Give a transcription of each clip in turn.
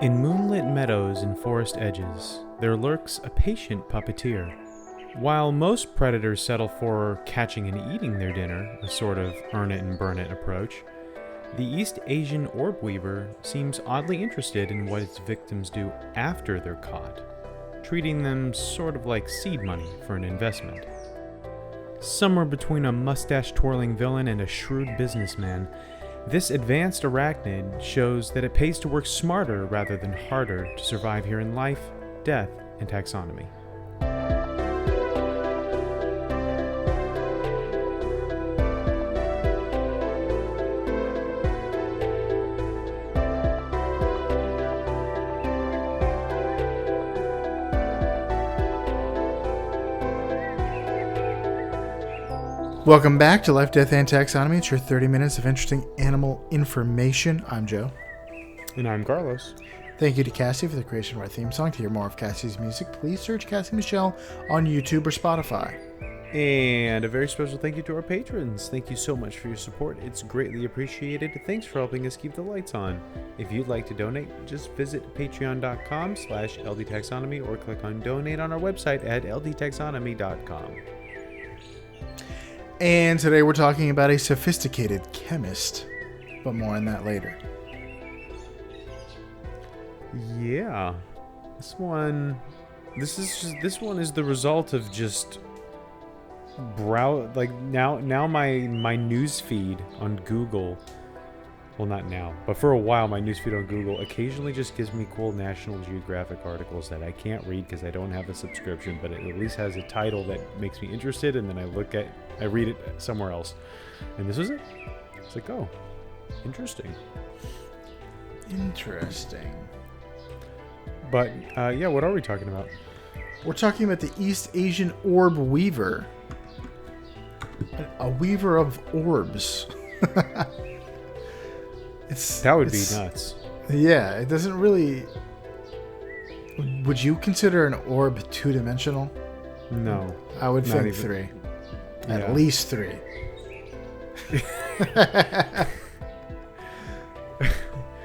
In moonlit meadows and forest edges, there lurks a patient puppeteer. While most predators settle for catching and eating their dinner, a sort of earn it and burn it approach, the East Asian orb-weaver seems oddly interested in what its victims do after they're caught, treating them sort of like seed money for an investment. Somewhere between a mustache-twirling villain and a shrewd businessman, this advanced arachnid shows that it pays to work smarter rather than harder to survive here in life, death, and taxonomy. Welcome back to Life, Death, and Taxonomy. It's your 30 minutes of interesting animal information. I'm Joe. And I'm Carlos. Thank you to Cassie for the creation of our theme song. To hear more of Cassie's music, please search Cassie Michelle on YouTube or Spotify. And a very special thank you to our patrons. Thank you so much for your support. It's greatly appreciated. Thanks for helping us keep the lights on. If you'd like to donate, just visit patreon.com/ldtaxonomy or click on donate on our website at ldtaxonomy.com. And today we're talking about a sophisticated chemist, but more on that later. Yeah, this one is the result of just now my news feed on Google. Well, not now, but for a while, my newsfeed on Google occasionally just gives me cool National Geographic articles that I can't read because I don't have a subscription, but it at least has a title that makes me interested, and then I read it somewhere else. And this was it. It's like, oh, interesting. Interesting. But, yeah, what are we talking about? We're talking about the East Asian orb-weaver. A weaver of orbs. That would be nuts. Yeah, it doesn't really... Would you consider an orb two-dimensional? No. I would think even. 3. Yeah. At least 3.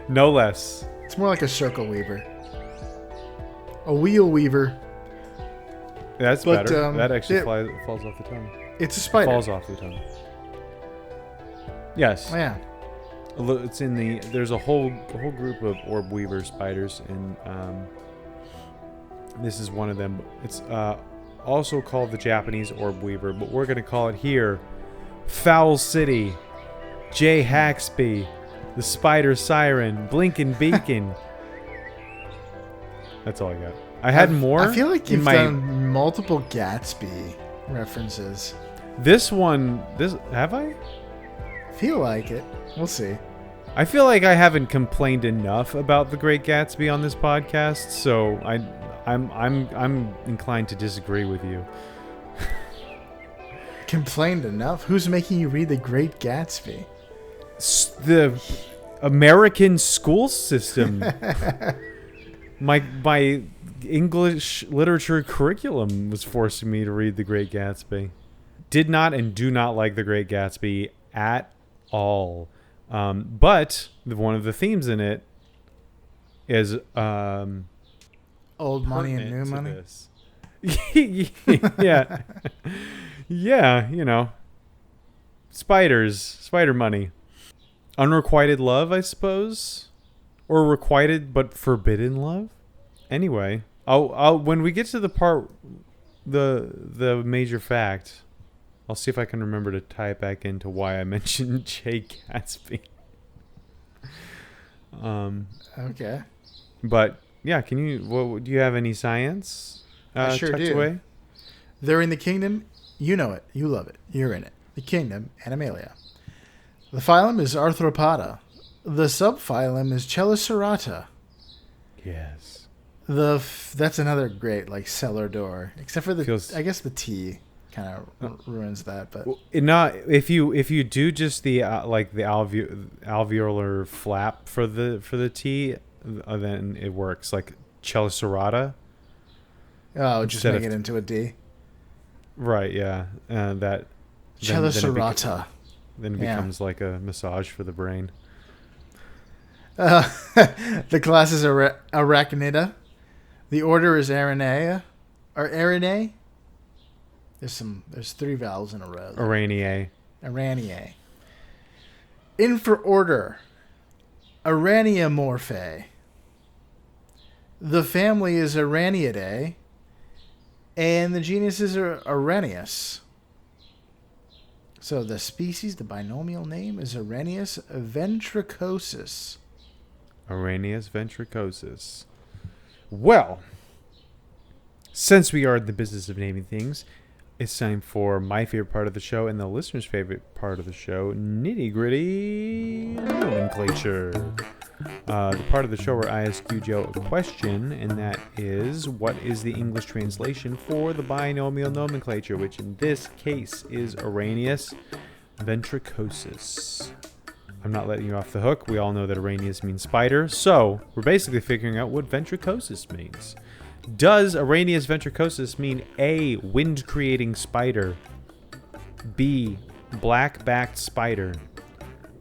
No less. It's more like a circle weaver. A wheel weaver. That's better. That actually falls off the tongue. It's a spider. Falls off the tongue. Yes. Oh, yeah. It's in the. There's a whole group of orb weaver spiders, and this is one of them. It's also called the Japanese orb weaver, but we're gonna call it here Fowl City, J. Haxby, the Spider Siren, Blinkin' Beacon. That's all I got. I had more. I feel like you've done multiple Gatsby references. This have I? Feel like it. We'll see. I feel like I haven't complained enough about The Great Gatsby on this podcast, so I'm inclined to disagree with you. Complained enough? Who's making you read The Great Gatsby? The American school system. My English literature curriculum was forcing me to read The Great Gatsby. Did not and do not like The Great Gatsby at all. But one of the themes in it is old money and new money. Yeah. Yeah, you know. Spider money. Unrequited love, I suppose. Or requited but forbidden love. Anyway, I'll when we get to the part the major fact, I'll see if I can remember to tie it back into why I mentioned Jay Gatsby. Okay. But yeah, do you have any science? I sure do. Away? They're in the kingdom. You know it. You love it. You're in it. The kingdom, Animalia. The phylum is Arthropoda. The subphylum is Chelicerata. Yes. That's another great cellar door, except for I guess the T kind of ruins that, but if you do just the the alveolar flap for the T, then it works like Chelicerata. Oh, just make it into a D. Right. Yeah. That Chelicerata. Then it becomes like a massage for the brain. The class is Arachnida. The order is Aranea. Or Aranae. There's 3 vowels in a row. Araniae. Araniae. In for order, Araniomorphae. The family is Araniidae, and the genus is Aranius. So the species, the binomial name is Aranius ventricosus. Aranius ventricosus. Well, since we are in the business of naming things, it's time for my favorite part of the show and the listener's favorite part of the show, nitty-gritty nomenclature. The part of the show where I ask you, Joe, a question, and that is, what is the English translation for the binomial nomenclature, which in this case is Aranius ventricosus. I'm not letting you off the hook. We all know that Aranius means spider, so we're basically figuring out what ventricosus means. Does Aranius ventricosus mean A, wind-creating spider, B, black-backed spider,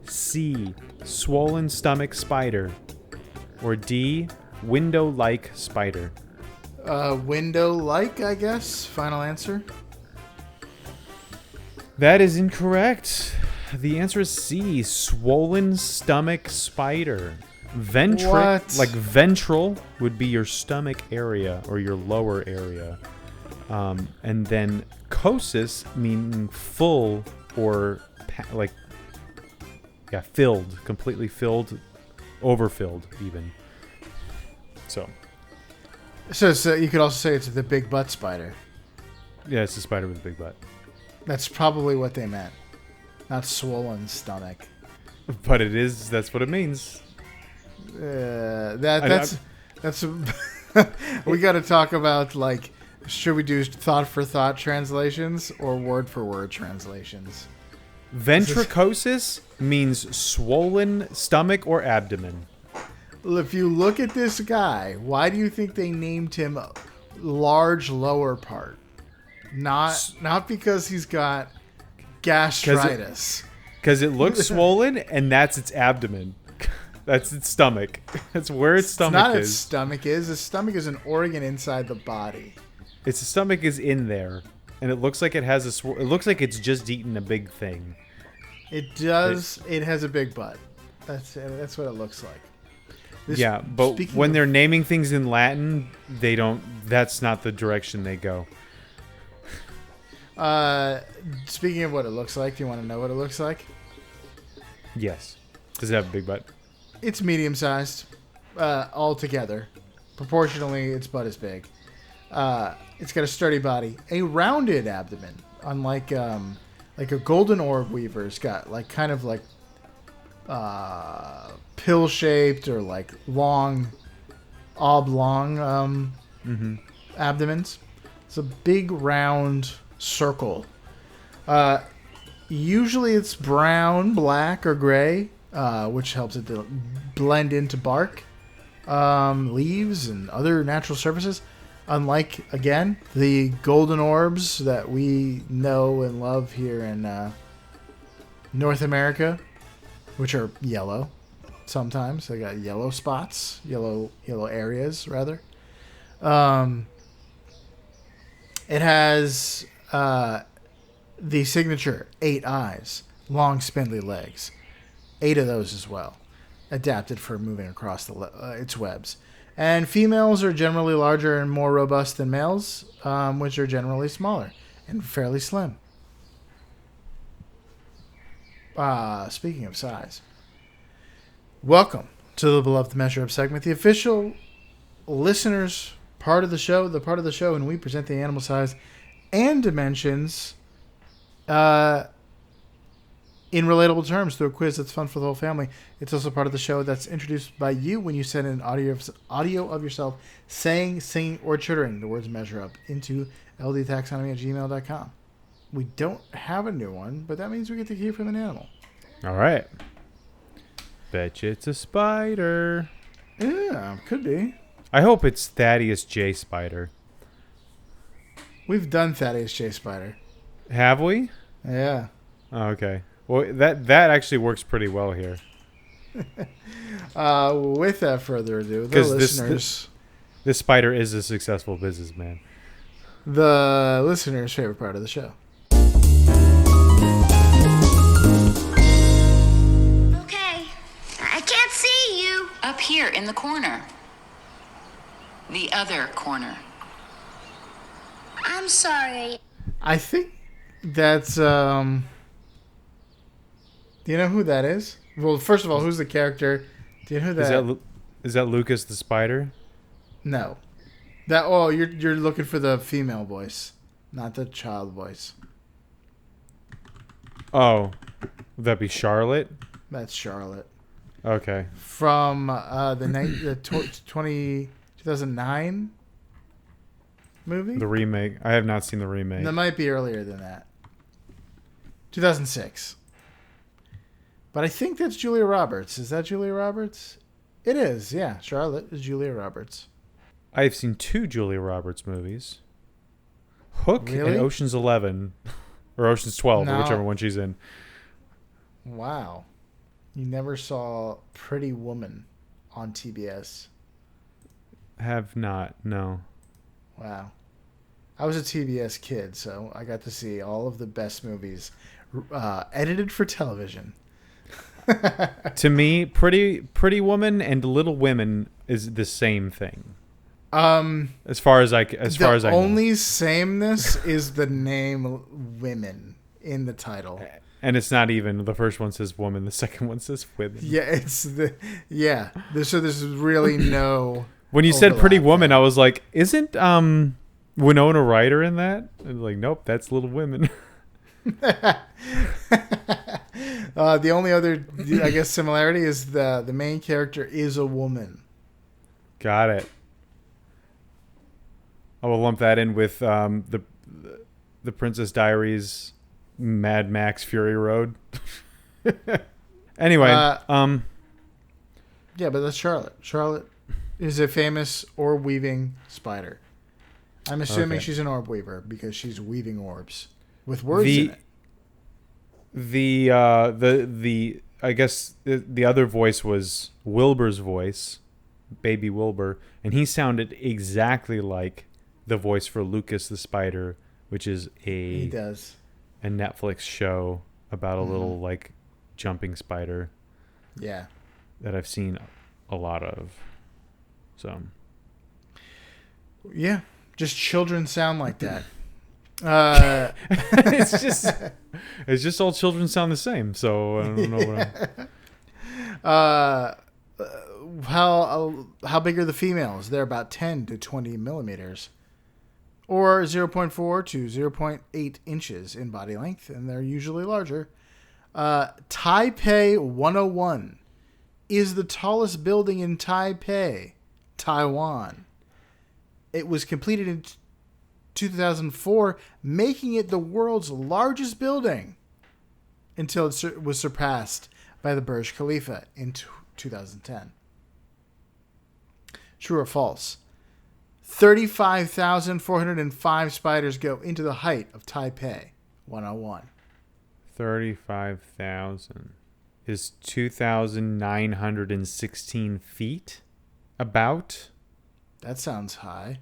C, swollen stomach spider, or D, window-like spider? Window-like, I guess. Final answer. That is incorrect. The answer is C, swollen stomach spider. What? Like ventral would be your stomach area or your lower area. And then cosis meaning full or filled, completely filled, overfilled even. So you could also say it's the big butt spider. yeah, it's a spider with a big butt. That's probably what they meant. Not swollen stomach. But it is, that's what it means. That's we got to talk about, like, should we do thought for thought translations or word for word translations? Ventricosis means swollen stomach or abdomen. If you look at this guy, why do you think they named him large lower part? Not because he's got gastritis. Because it looks swollen, and that's its abdomen. That's its stomach. That's where its stomach is. It's not its stomach is. Its stomach is an organ inside the body. Its stomach is in there, and it looks like it has it looks like it's just eaten a big thing. It does. It has a big butt. That's what it looks like. Yeah, but when they're naming things in Latin, they don't. That's not the direction they go. Speaking of what it looks like, do you want to know what it looks like? Yes. Does it have a big butt? It's medium-sized, altogether. Proportionally, its butt is big. It's got a sturdy body, a rounded abdomen, unlike like a golden orb-weaver. It's got like kind of like pill-shaped or like long, oblong abdomens. It's a big round circle. Usually it's brown, black, or gray, which helps it to blend into bark, leaves, and other natural surfaces. Unlike, again, the golden orbs that we know and love here in North America, which are yellow sometimes. They got yellow spots, yellow areas, rather. It has the signature 8 eyes, long spindly legs. 8 of those as well, adapted for moving across its webs. And females are generally larger and more robust than males, which are generally smaller and fairly slim. Speaking of size, welcome to the Beloved Measure Up segment, the official listeners part of the show, the part of the show when we present the animal size and dimensions in relatable terms through a quiz that's fun for the whole family. It's also part of the show that's introduced by you when you send in audio of yourself saying, singing, or chittering the words measure up into ldtaxonomy@gmail.com. We don't have a new one, but that means we get to hear from an animal. All right. Bet you it's a spider. Yeah, could be. I hope it's Thaddeus J. Spider. We've done Thaddeus J. Spider. Have we? Yeah. Oh, okay. Well, that actually works pretty well here. Without further ado, the 'Cause listeners, this spider is a successful businessman. the listeners' favorite part of the show. Okay, I can't see you. Up here in the corner. The other corner. I'm sorry. I think that's Do you know who that is? Well, first of all, who's the character? Do you know who that? Is that Lucas the spider? No. You're looking for the female voice, not the child voice. Oh, would that be Charlotte? That's Charlotte Okay. from the 2009 movie. The remake. I have not seen the remake. That might be earlier than that. 2006. But I think that's Julia Roberts. Is that Julia Roberts? It is, yeah. Charlotte is Julia Roberts. I've seen 2 Julia Roberts movies. Hook Really? and Ocean's 11. Or Ocean's 12, No. or whichever one she's in. Wow. You never saw Pretty Woman on TBS. Have not, no. Wow. I was a TBS kid, so I got to see all of the best movies edited for television. To me, Pretty Woman and Little Women is the same thing. As far as I know. The only sameness is the name Women in the title. And it's not even the first one says woman, the second one says women. Yeah, so there's really no. When you said Pretty overlap Woman, there. I was like, isn't Winona Ryder in that? And like, nope, that's Little Women. The only other, I guess, similarity is the main character is a woman. Got it. I will lump that in with the Princess Diaries, Mad Max Fury Road. Anyway, Yeah, but that's Charlotte. Charlotte is a famous orb weaving spider. I'm assuming Okay. she's an orb weaver because she's weaving orbs with words the in it. the I guess the other voice was Wilbur's voice, Baby Wilbur, and he sounded exactly like the voice for Lucas the Spider, which is He a does. Netflix show about a little like jumping spider Yeah. that I've seen a lot of. So Yeah. Just children sound like that. it's just all children sound the same. So I don't know what How big are the females? They're about 10 to 20 millimeters, or 0.4 to 0.8 inches in body length, and they're usually larger. Taipei 101 is the tallest building in Taipei, Taiwan. It was completed in 2004, making it the world's largest building until it was surpassed by the Burj Khalifa in 2010. True or false? 35,405 spiders go into the height of Taipei 101. 35,000 is 2,916 feet. About. That sounds high.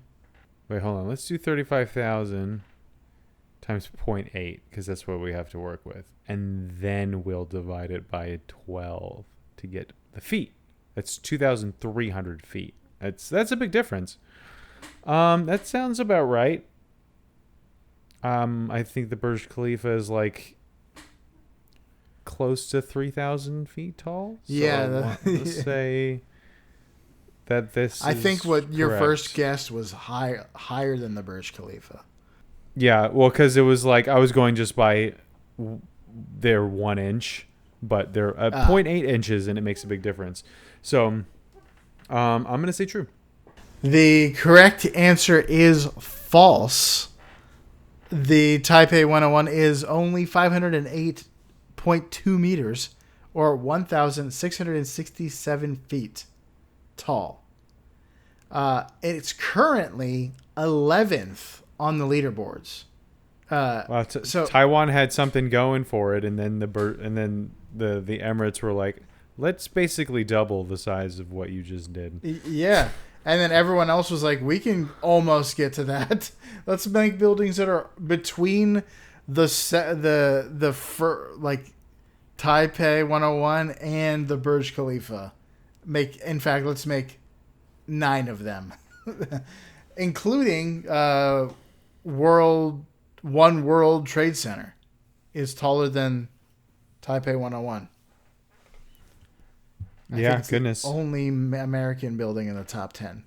Wait, hold on. Let's do 35,000 times 0.8 because that's what we have to work with. And then we'll divide it by 12 to get the feet. That's 2,300 feet. That's a big difference. That sounds about right. I think the Burj Khalifa is like close to 3,000 feet tall. So Yeah, let's say that this I is think what your correct. first guess was higher than the Burj Khalifa. Yeah, well, because it was like I was going just by their 1 inch, but they're 0.8 inches, and it makes a big difference. So I'm going to say true. The correct answer is false. The Taipei 101 is only 508.2 meters, or 1,667 feet tall. It's currently 11th on the leaderboards. Wow, So- Taiwan had something going for it, and then the Emirates were like, let's basically double the size of what you just did. Yeah. And then everyone else was like, we can almost get to that. Let's make buildings that are between like Taipei 101 and the Burj Khalifa. Let's make 9 of them, including World Trade Center is taller than Taipei 101. Yeah, goodness. The only American building in the top 10.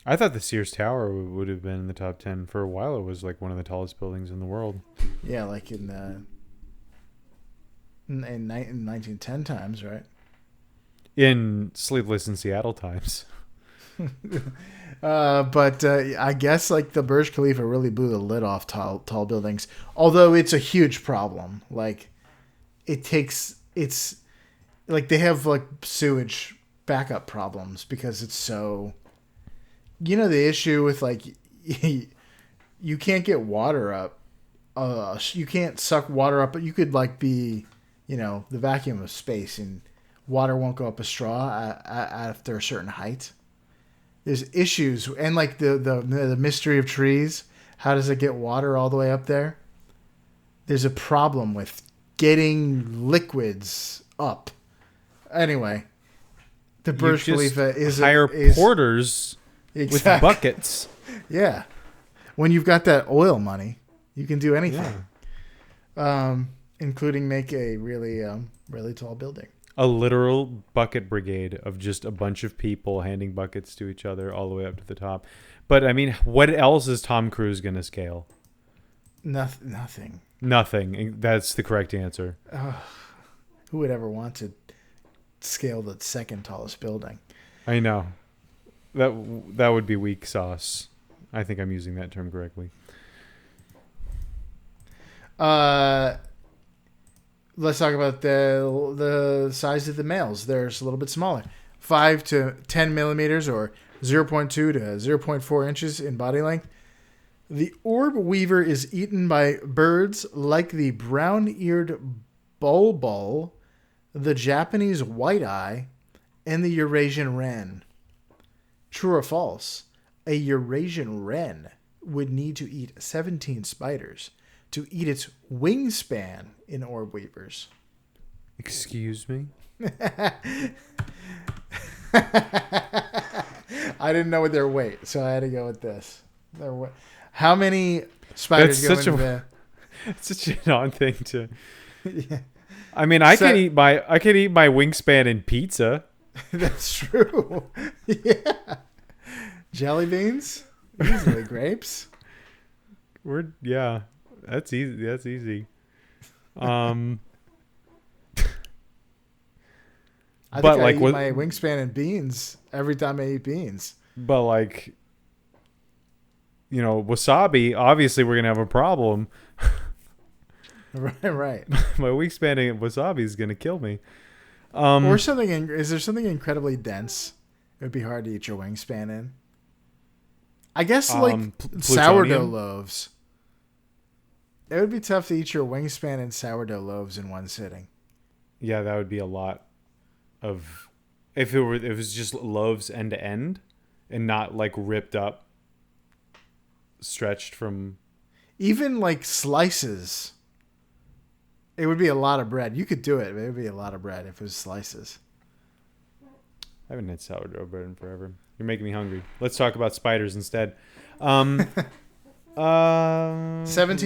I thought the Sears Tower would have been in the top 10. For a while, it was like one of the tallest buildings in the world. Yeah, like in 1910 times, right? In Sleepless in Seattle times. But I guess like the Burj Khalifa really blew the lid off tall buildings. Although it's a huge problem. Like it's like they have like sewage backup problems because it's so. You know the issue with like you can't get water up. You can't suck water up, but you could like be, the vacuum of space, and water won't go up a straw after a certain height. There's issues, and like the mystery of trees. How does it get water all the way up there? There's a problem with getting liquids up. Anyway, the Burj Khalifa is porters with buckets. Yeah, when you've got that oil money, you can do anything, including make a really really tall building. A literal bucket brigade of just a bunch of people handing buckets to each other all the way up to the top. But I mean, what else is Tom Cruise going to scale? Nothing. Nothing. That's the correct answer. Who would ever want to scale the second tallest building? I know. That would be weak sauce. I think I'm using that term correctly. Let's talk about the size of the males. They're a little bit smaller. 5 to 10 millimeters or 0.2 to 0.4 inches in body length. The orb-weaver is eaten by birds like the brown-eared bulbul, the Japanese white-eye, and the Eurasian wren. True or false? A Eurasian wren would need to eat 17 spiders to eat its wingspan in orb weavers. Excuse me? I didn't know their weight, so I had to go with this. How many spiders go into the... It's such an odd thing to... Yeah. I mean, I could eat my wingspan in pizza. That's true. Yeah. Jelly beans? Easily grapes. That's easy. That's easy. I think but I eat my wingspan in beans every time I eat beans. But like, wasabi, obviously we're going to have a problem. Right. My wingspan in wasabi is going to kill me. Or something, is there something incredibly dense it would be hard to eat your wingspan in? I guess like sourdough loaves. It would be tough to eat your wingspan in sourdough loaves in one sitting. Yeah, that would be a lot of... If it was just loaves end to end and not like ripped up, stretched from... Even like slices. It would be a lot of bread. You could do it, but it would be a lot of bread if it was slices. I haven't had sourdough bread in forever. You're making me hungry. Let's talk about spiders instead. 17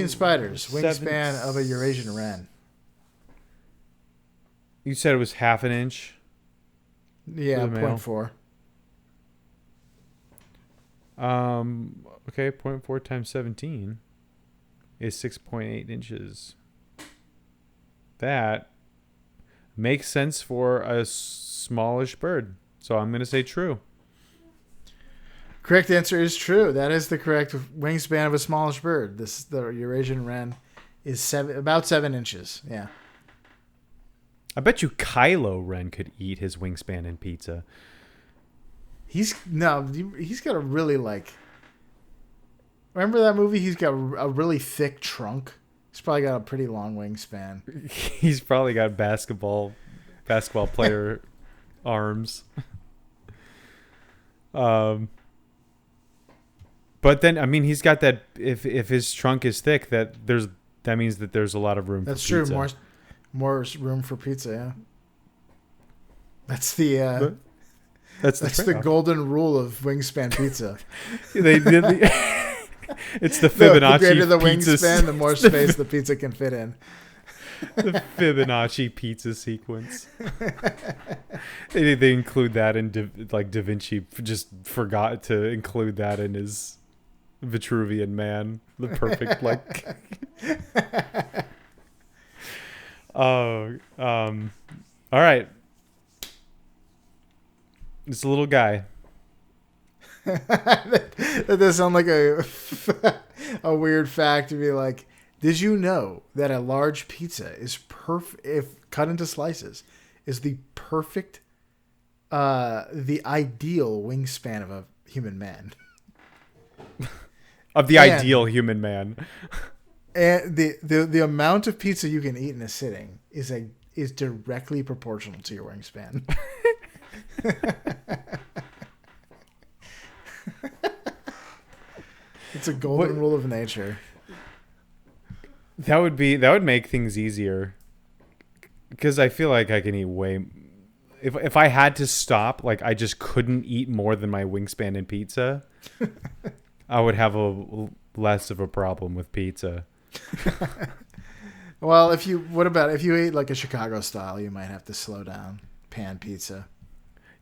spiders. Wingspan of a Eurasian wren. You said it was half an inch? Yeah, 0.4. Okay, 0.4 times 17 is 6.8 inches. That makes sense for a smallish bird. So I'm going to say true. Correct answer is true. That is the correct wingspan of a smallish bird. The Eurasian wren is about 7 inches. Yeah. I bet you Kylo Ren could eat his wingspan in pizza. He's got a really like... Remember that movie? He's got a really thick trunk. He's probably got a pretty long wingspan. He's probably got basketball basketball player arms. But then, I mean, he's got that. If his trunk is thick, that means that there's a lot of room. That's for pizza. true. More room for pizza. Yeah. That's the. That's the golden rule of wingspan pizza. It's the Fibonacci. The greater the pizza wingspan, the more space the pizza can fit in. The Fibonacci pizza sequence. They include that in Da Vinci just forgot to include that in his Vitruvian Man, the perfect all right. This little guy. That does sound like a weird fact to be like, did you know that a large pizza is if cut into slices, is the perfect, the ideal wingspan of a human man? Of the ideal human man. And the amount of pizza you can eat in a sitting is directly proportional to your wingspan. It's a golden rule of nature. That would make things easier, because I feel like I can eat way. If I had to stop, like I just couldn't eat more than my wingspan in pizza, I would have less of a problem with pizza. Well, if you ate like a Chicago style, you might have to slow down. Pan pizza.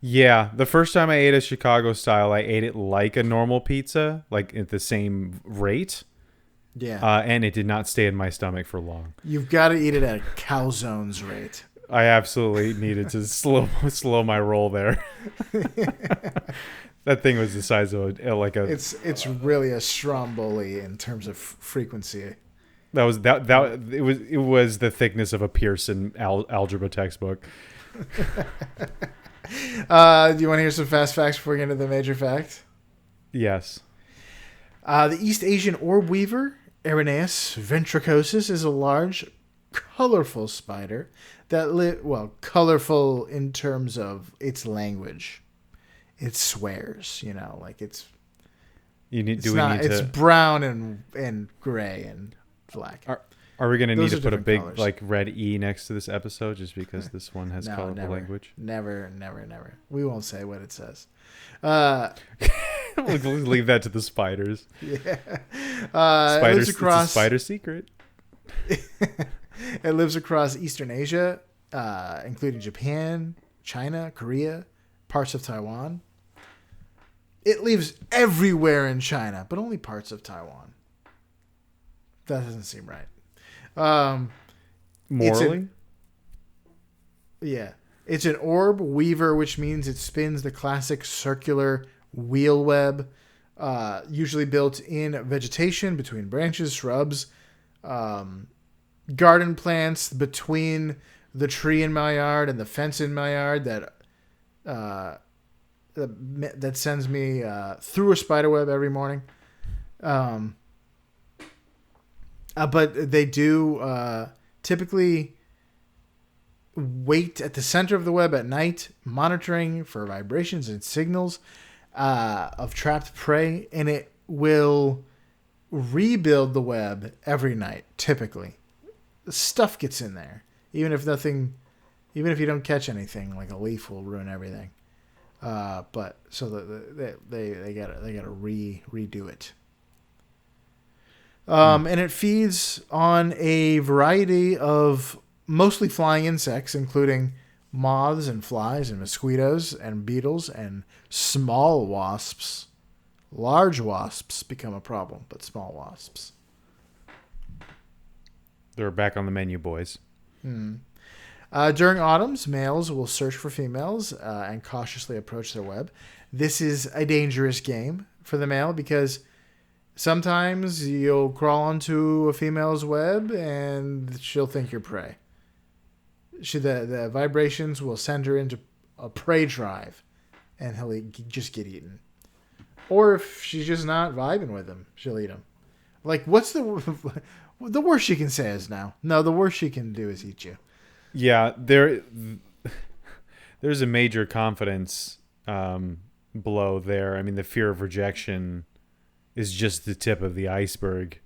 Yeah, the first time I ate a Chicago style, I ate it like a normal pizza, like at the same rate. Yeah. And it did not stay in my stomach for long. You've got to eat it at a calzone's rate. I absolutely needed to slow my roll there. That thing was the size of It's really a stromboli in terms of frequency. It was the thickness of a Pearson algebra textbook. Do you want to hear some fast facts before we get into the major fact? Yes. The East Asian orb-weaver, Erineus ventricosus, is a large, colorful spider that colorful in terms of its language. It swears, it's. It's brown and gray and black. Are we going to need to put a big colors. red E next to this episode just because this one has colorful language? Never. We won't say what it says. We'll leave that to the spiders. Yeah. Spiders, it's a spider secret. It lives across Eastern Asia, including Japan, China, Korea, parts of Taiwan. It lives everywhere in China, but only parts of Taiwan. That doesn't seem right. Morally? It's an orb-weaver, which means it spins the classic circular wheel web, usually built in vegetation between branches, shrubs, garden plants between the tree in my yard and the fence in my yard that sends me through a spider web every morning. But they do typically wait at the center of the web at night, monitoring for vibrations and signals of trapped prey, and it will rebuild the web every night, typically. Stuff gets in there. Even if you don't catch anything, like a leaf will ruin everything. But so they gotta redo it. And it feeds on a variety of mostly flying insects, including moths and flies and mosquitoes and beetles and small wasps. Large wasps become a problem, but small wasps. They're back on the menu, boys. During autumns, males will search for females and cautiously approach their web. This is a dangerous game for the male because sometimes you'll crawl onto a female's web and she'll think you're prey. The vibrations will send her into a prey drive and he'll just get eaten. Or if she's just not vibing with him, she'll eat him. Like, what's the worst she can say is no. No, the worst she can do is eat you. Yeah, there's a major confidence blow there. I mean, the fear of rejection is just the tip of the iceberg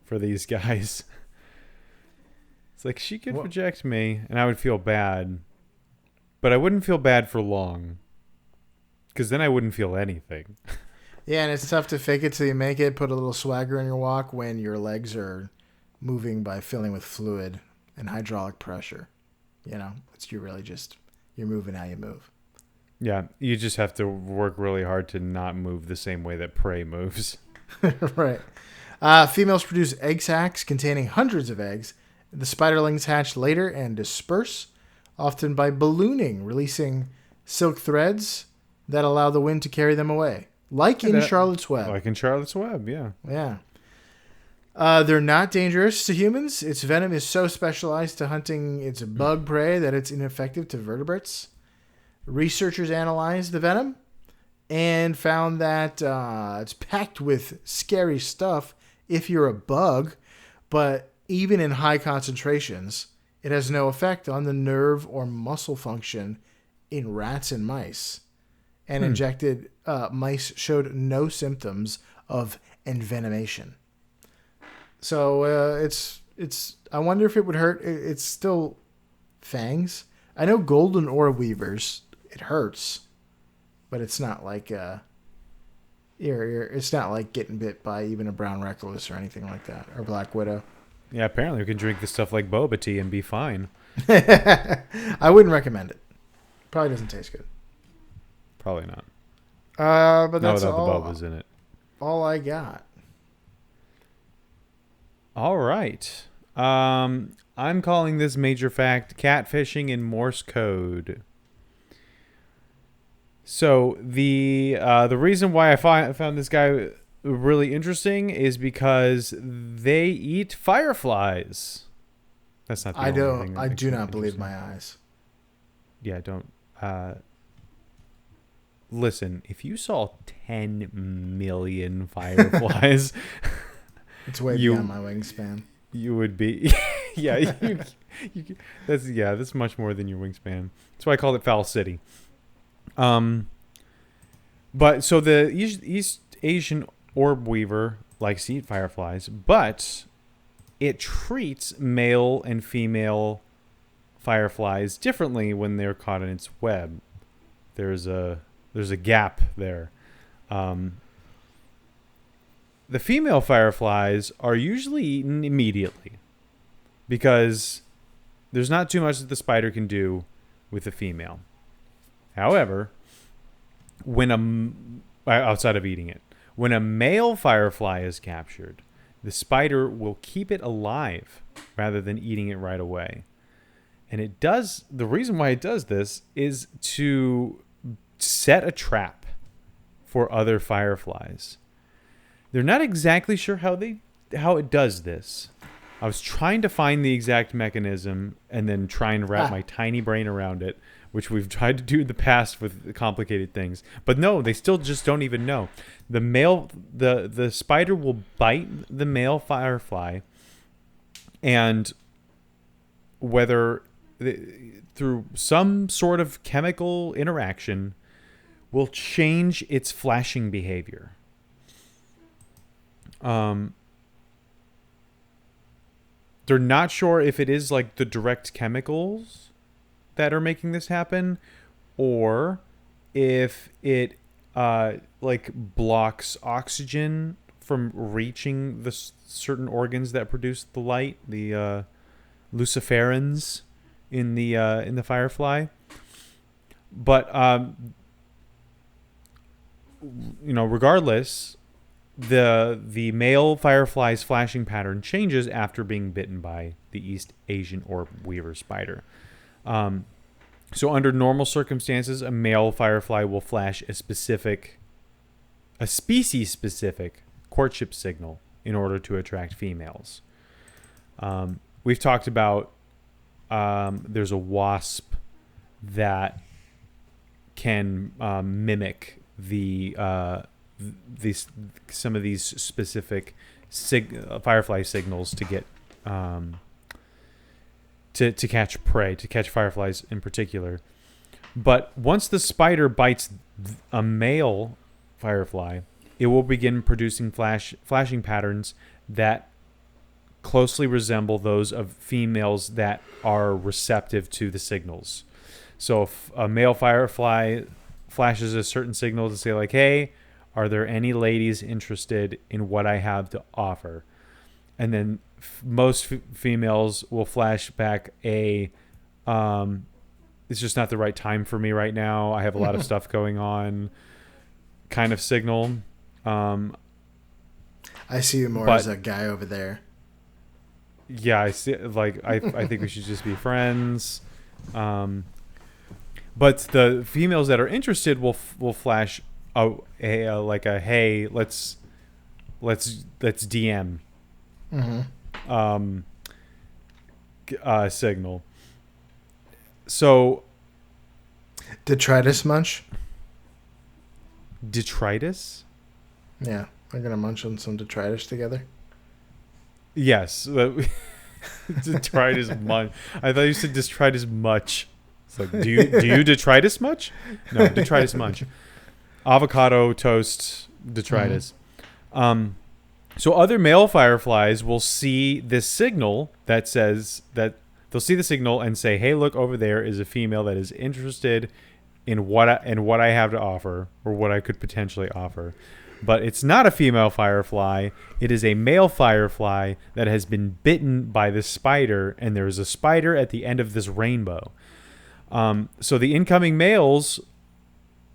for these guys. It's like, she could reject me and I would feel bad, but I wouldn't feel bad for long, because then I wouldn't feel anything. Yeah, and it's tough to fake it till you make it. Put a little swagger in your walk when your legs are moving by filling with fluid and hydraulic pressure. You know, you're moving how you move. Yeah, you just have to work really hard to not move the same way that prey moves. Right. Females produce egg sacs containing hundreds of eggs. The spiderlings hatch later and disperse, often by ballooning, releasing silk threads that allow the wind to carry them away. Like in Charlotte's Web. Like in Charlotte's Web, yeah. Yeah. They're not dangerous to humans. Its venom is so specialized to hunting its bug prey that it's ineffective to vertebrates. Researchers analyzed the venom and found that it's packed with scary stuff if you're a bug, but even in high concentrations, it has no effect on the nerve or muscle function in rats and mice. And injected mice showed no symptoms of envenomation. So it's. I wonder if it would hurt. It's still fangs. I know golden orb-weavers, it hurts, but it's not like it's not like getting bit by even a brown recluse or anything like that, or black widow. Yeah, apparently we can drink this stuff like boba tea and be fine. I wouldn't recommend it. Probably doesn't taste good. Probably not. But that's not all. Without the boba's in it. All I got. All right. I'm calling this major fact catfishing in Morse code. So the reason why I found this guy really interesting is because they eat fireflies. That's not the only thing. I do not believe my eyes. Yeah, don't. Listen, if you saw 10 million fireflies, it's way beyond my wingspan. You would be, yeah. That's much more than your wingspan. That's why I called it Foul City. But so the East Asian orb-weaver likes to eat fireflies, but it treats male and female fireflies differently when they're caught in its web. There's a gap there. The female fireflies are usually eaten immediately because there's not too much that the spider can do with the female. However, outside of eating it, when a male firefly is captured, the spider will keep it alive rather than eating it right away. And the reason why it does this is to set a trap for other fireflies. They're not exactly sure how it does this. I was trying to find the exact mechanism and then try and wrap my tiny brain around it, which we've tried to do in the past with complicated things. But no, they still just don't even know. The spider will bite the male firefly, and whether through some sort of chemical interaction will change its flashing behavior. They're not sure if it is like the direct chemicals that are making this happen, or if it like blocks oxygen from reaching the certain organs that produce the light, the luciferins in the firefly. But regardless, the male firefly's flashing pattern changes after being bitten by the East Asian orb-weaver spider. So under normal circumstances, a male firefly will flash a species-specific courtship signal in order to attract females. We've talked about there's a wasp that can mimic some of these specific firefly signals to get to catch prey, to catch fireflies in particular. But once the spider bites a male firefly, it will begin producing flashing patterns that closely resemble those of females that are receptive to the signals. So if a male firefly flashes a certain signal to say like, hey, are there any ladies interested in what I have to offer? And then most females will flash back a, it's just not the right time for me right now. I have a lot of stuff going on kind of signal. I see you more as a guy over there. Yeah, I see. Like, I think we should just be friends. But the females that are interested will flash a hey, let's DM signal. So detritus munch. Detritus? Yeah, we're gonna munch on some detritus together. Yes, detritus munch. I thought you said detritus much. It's like, do you detritus much? No, detritus munch. Avocado toast detritus. So other male fireflies will see this signal that says that they'll see the signal and say, "Hey, look, over there is a female that is interested in what I have to offer, or what I could potentially offer." But it's not a female firefly. It is a male firefly that has been bitten by this spider, and there is a spider at the end of this rainbow. So the incoming males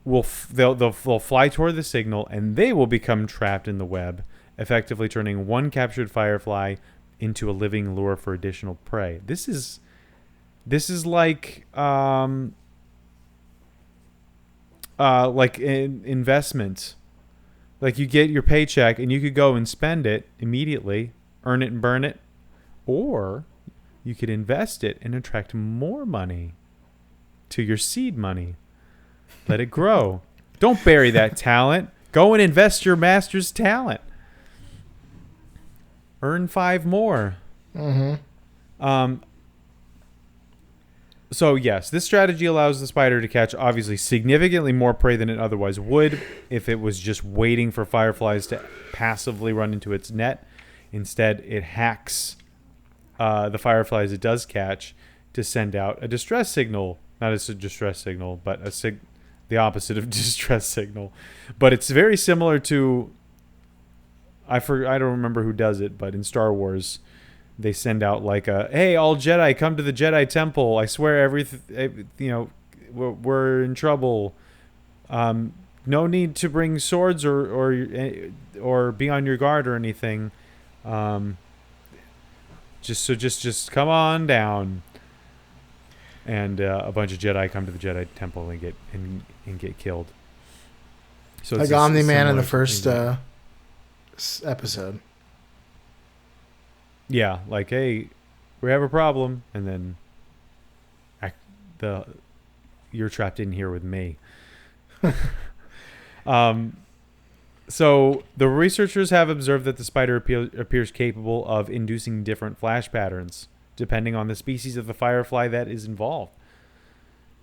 they'll fly toward the signal, and they will become trapped in the web, effectively turning one captured firefly into a living lure for additional prey. This is like an investment. Like, you get your paycheck and you could go and spend it immediately, earn it and burn it, or you could invest it and attract more money to your seed money. Let it grow. Don't bury that talent. Go and invest your master's talent. Earn 5 more. So yes, this strategy allows the spider to catch obviously significantly more prey than it otherwise would if it was just waiting for fireflies to passively run into its net. Instead, it hacks the fireflies it does catch to send out a distress signal. Not a distress signal, but the opposite of distress signal. But it's very similar to, I don't remember who does it, but in Star Wars, they send out like a, hey, all Jedi, come to the Jedi Temple. I swear we're in trouble. No need to bring swords or be on your guard or anything. Just come on down. And a bunch of Jedi come to the Jedi Temple and get killed. So like Omni-Man in the first episode. Yeah, like, hey, we have a problem, and then you're trapped in here with me. So the researchers have observed that the spider appears capable of inducing different flash patterns depending on the species of the firefly that is involved.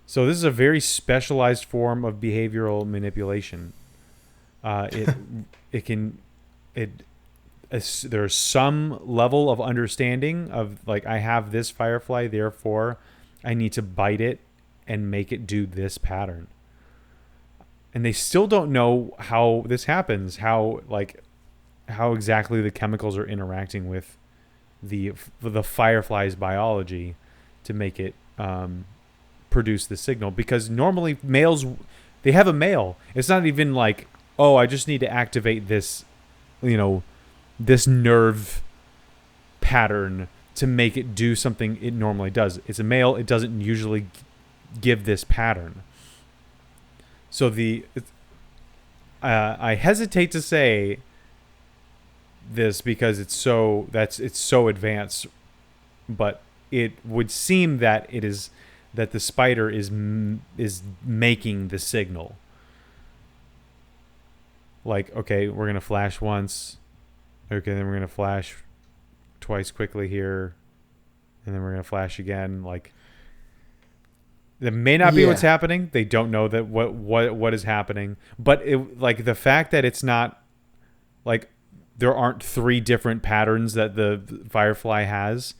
So this is a very specialized form of behavioral manipulation. There's some level of understanding of, like, I have this firefly, therefore I need to bite it and make it do this pattern. And they still don't know how this happens, how exactly the chemicals are interacting with the firefly's biology to make it produce the signal. Because normally males, they have a male. It's not even like, oh, I just need to activate this, this nerve pattern to make it do something it normally does. It's a male. It doesn't usually give this pattern. So I hesitate to say this because it's so advanced, but it would seem that the spider is making the signal. Like, okay, we're gonna flash once. Okay, then we're going to flash twice quickly here. And then we're going to flash again. Like, That may not be what's Yeah. happening. They don't know that what is happening. But like the fact that it's not like there aren't 3 different patterns that the firefly has,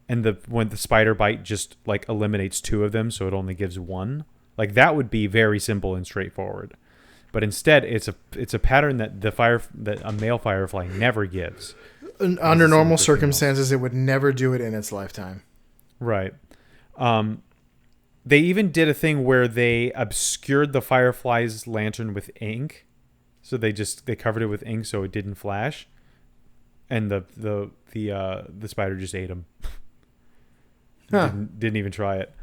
and when the spider bite just like eliminates 2 of them, so it only gives 1. Like that would be very simple and straightforward. But instead, it's a pattern that that a male firefly never gives. Under normal circumstances, it would never do it in its lifetime. Right. They even did a thing where they obscured the firefly's lantern with ink, so they covered it with ink so it didn't flash, and the spider just ate them. Huh. Didn't even try it.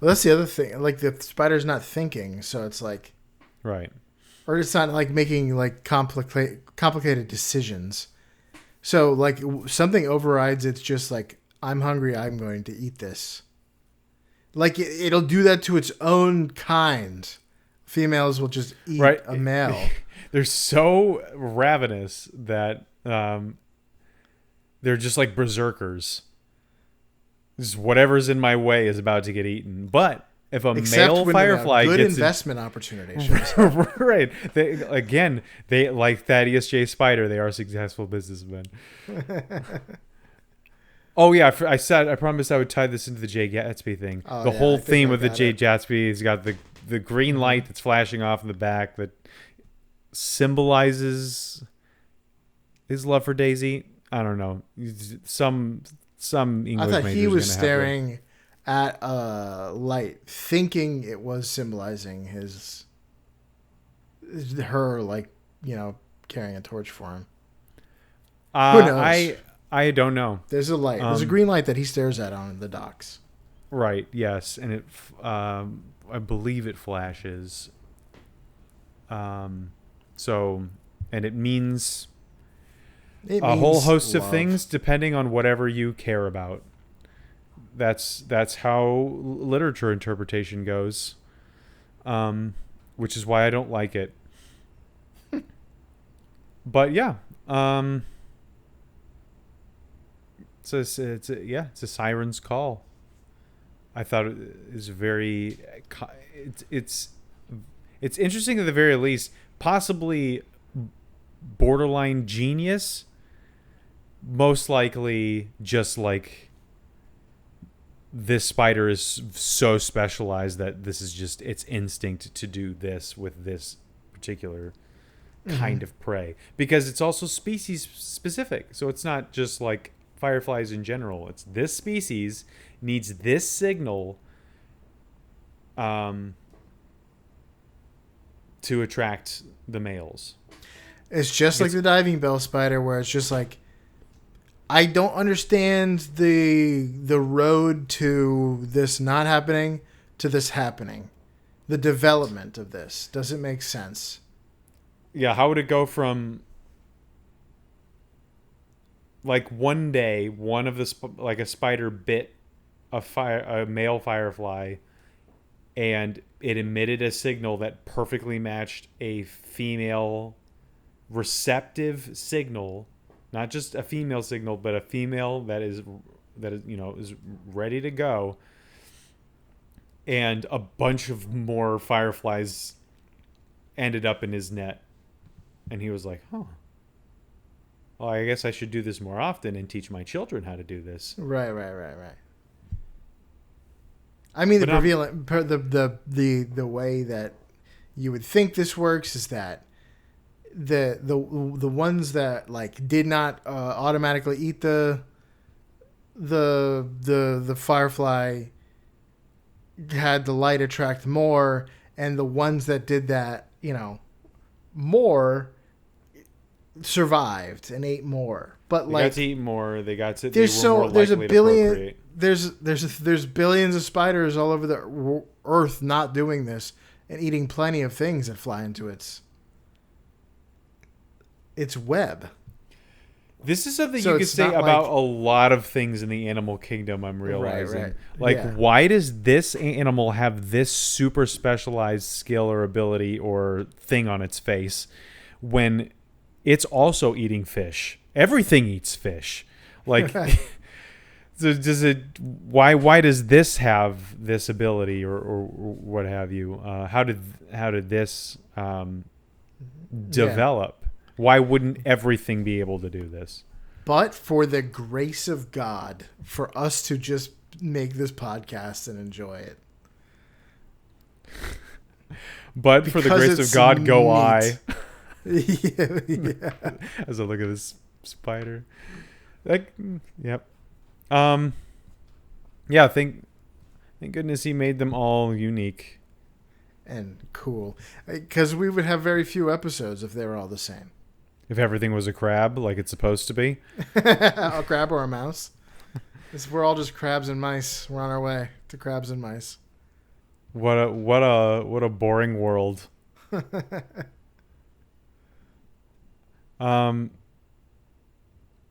Well, that's the other thing. Like the spider's not thinking, so it's like, Right. or it's not like making like complicated decisions. So like something overrides. It's just like, I'm hungry. I'm going to eat this. Like it'll do that to its own kind. Females will just eat a male. They're so ravenous that they're just like berserkers. Just whatever's in my way is about to get eaten. But if a male firefly good gets investment opportunity, right? They like Thaddeus J. Spider. They are successful businessmen. Oh yeah, I promised I would tie this into the Jay Gatsby thing. Oh, the yeah, whole I think theme I of the got Jay it. Gatsby has got the green light that's flashing off in the back that symbolizes his love for Daisy. I don't know. Some English I thought major's he was gonna have staring at a light, thinking it was symbolizing her, like, carrying a torch for him. Who knows? I don't know. There's a light. There's a green light that he stares at on the docks. Right. Yes, and I believe it flashes. So, and it means a whole host of things depending on whatever you care about. That's how literature interpretation goes, which is why I don't like it. But yeah, it's a siren's call. I thought it is very, it's interesting at the very least, possibly borderline genius, most likely just like this spider is so specialized that this is just its instinct to do this with this particular kind of prey, because it's also species specific. So it's not just like fireflies in general. It's this species needs this signal to attract the males. It's just like the diving bell spider, where it's just like, I don't understand the road to this not happening to this happening. The development of this doesn't make sense. Yeah, how would it go from like one day one of the like a spider bit a male firefly, and it emitted a signal that perfectly matched a female receptive signal, not just a female signal, but a female that is is ready to go, and a bunch of more fireflies ended up in his net, and he was like, well, I guess I should do this more often and teach my children how to do this. Right. I mean, But the way that you would think this works is that the ones that like did not automatically eat the firefly had the light attract more, and the ones that did that, more survived and ate more. But they like, got to eat more. They got to. there's they were more there's a likely to billion procreate. there's billions of spiders all over the earth not doing this and eating plenty of things that fly into its web. This is something So you could it's say not about like- a lot of things in the animal kingdom, I'm realizing. Right. Like, Yeah. why does this animal have this super specialized skill or ability or thing on its face when it's also eating fish? Everything eats fish. Like, So does it? Why does this have this ability or what have you? How did this develop? Why wouldn't everything be able to do this? But for the grace of God, for us to just make this podcast and enjoy it. But for the grace of God, go I. Yeah. As I look at this spider, like, yep. Yeah. Thank goodness he made them all unique And cool. Because we would have very few episodes if they were all the same. If everything was a crab like it's supposed to be. A crab or a mouse. We're all just crabs and mice. We're on our way to crabs and mice. What a boring world. But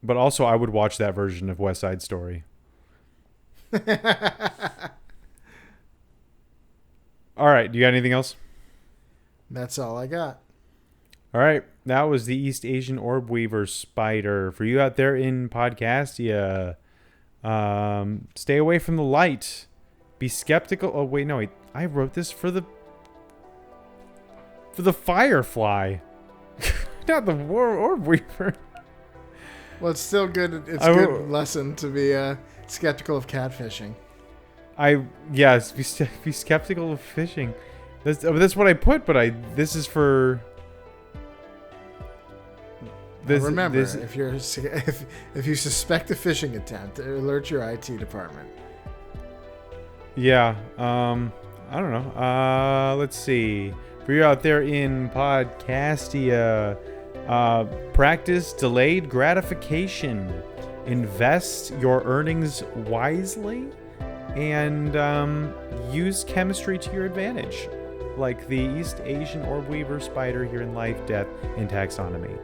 also I would watch that version of West Side Story. All right, do you got anything else? That's all I got. All right, that was the East Asian orb-weaver spider. For you out there in Podcastia, stay away from the light. Be skeptical. Oh wait, no, I wrote this for the firefly, not the orb-weaver. Well, it's still good. It's a good lesson to be skeptical of catfishing. Be skeptical of fishing. That's what I put, but this is for. Remember, if you suspect a phishing attempt, alert your IT department. Yeah. I don't know. Let's see. For you out there in Podcastia, practice delayed gratification. Invest your earnings wisely, and use chemistry to your advantage, like the East Asian orb-weaver spider here in Life, Death, and Taxonomy.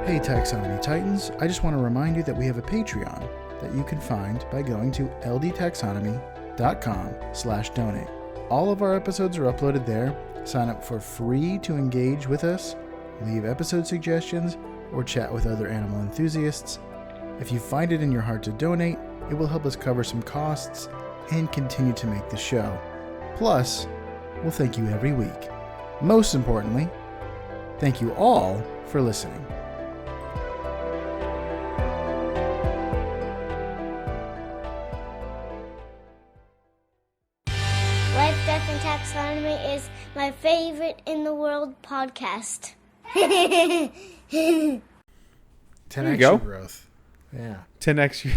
Hey Taxonomy Titans, I just want to remind you that we have a Patreon that you can find by going to ldtaxonomy.com/donate. All of our episodes are uploaded there. Sign up for free to engage with us, leave episode suggestions, or chat with other animal enthusiasts. If you find it in your heart to donate, it will help us cover some costs and continue to make the show. Plus, we'll thank you every week. Most importantly, thank you all for listening. Life, Death, and Taxonomy is my favorite in the world podcast. 10x go. growth. Yeah. 10x.